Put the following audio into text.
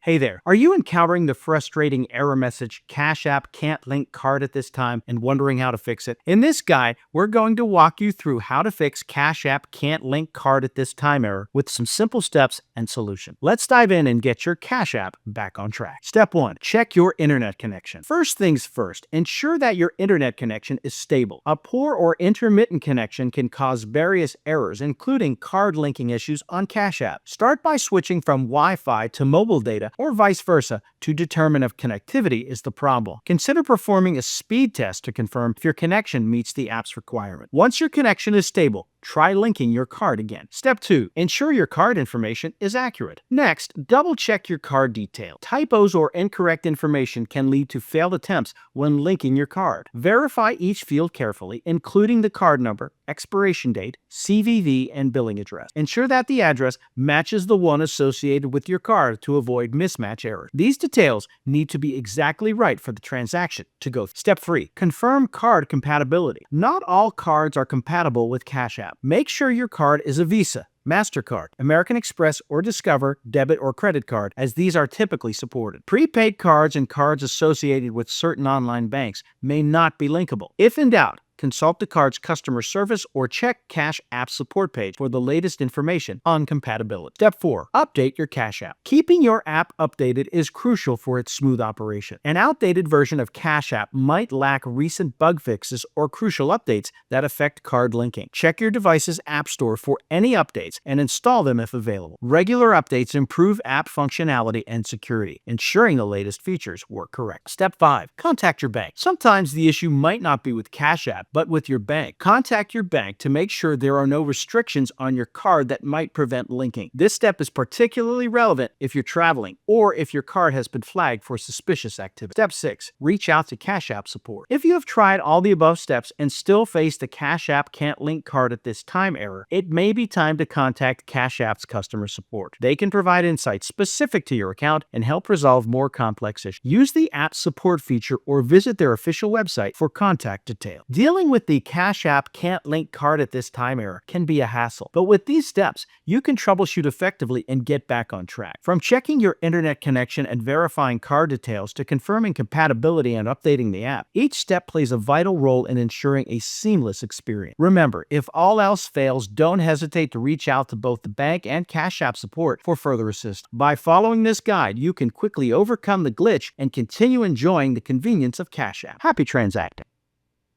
Hey there, are you encountering the frustrating error message Cash App can't link card at this time and wondering how to fix it? In this guide, we're going to walk you through how to fix Cash App can't link card at this time error with some simple steps and solution. Let's dive in and get your Cash App back on track. Step 1. Check your internet connection. First things first, ensure that your internet connection is stable. A poor or intermittent connection can cause various errors, including card linking issues on Cash App. Start by switching from Wi-Fi to mobile data or vice versa to determine if connectivity is the problem. Consider performing a speed test to confirm if your connection meets the app's requirement. Once your connection is stable, try linking your card again. Step 2. Ensure your card information is accurate. Next, double-check your card detail. Typos or incorrect information can lead to failed attempts when linking your card. Verify each field carefully, including the card number, expiration date, CVV, and billing address. Ensure that the address matches the one associated with your card to avoid mismatch errors. These details need to be exactly right for the transaction to go through. Step 3. Confirm card compatibility. Not all cards are compatible with Cash App. Make sure your card is a Visa, MasterCard, American Express, or Discover debit or credit card, as these are typically supported. Prepaid cards and cards associated with certain online banks may not be linkable. If in doubt, consult the card's customer service or check Cash App support page for the latest information on compatibility. Step 4. Update your Cash App. Keeping your app updated is crucial for its smooth operation. An outdated version of Cash App might lack recent bug fixes or crucial updates that affect card linking. Check your device's app store for any updates and install them if available. Regular updates improve app functionality and security, ensuring the latest features work correct. Step 5. Contact your bank. Sometimes the issue might not be with Cash App, but with your bank. Contact your bank to make sure there are no restrictions on your card that might prevent linking. This step is particularly relevant if you're traveling or if your card has been flagged for suspicious activity. Step 6. Reach out to Cash App support. If you have tried all the above steps and still face the Cash App can't link card at this time error, it may be time to contact Cash App's customer support. They can provide insights specific to your account and help resolve more complex issues. Use the app support feature or visit their official website for contact details. Dealing with the Cash App can't link card at this time error can be a hassle, but with these steps, you can troubleshoot effectively and get back on track. From checking your internet connection and verifying card details to confirming compatibility and updating the app, each step plays a vital role in ensuring a seamless experience. Remember, if all else fails, don't hesitate to reach out to both the bank and Cash App support for further assistance. By following this guide, you can quickly overcome the glitch and continue enjoying the convenience of Cash App. Happy transacting!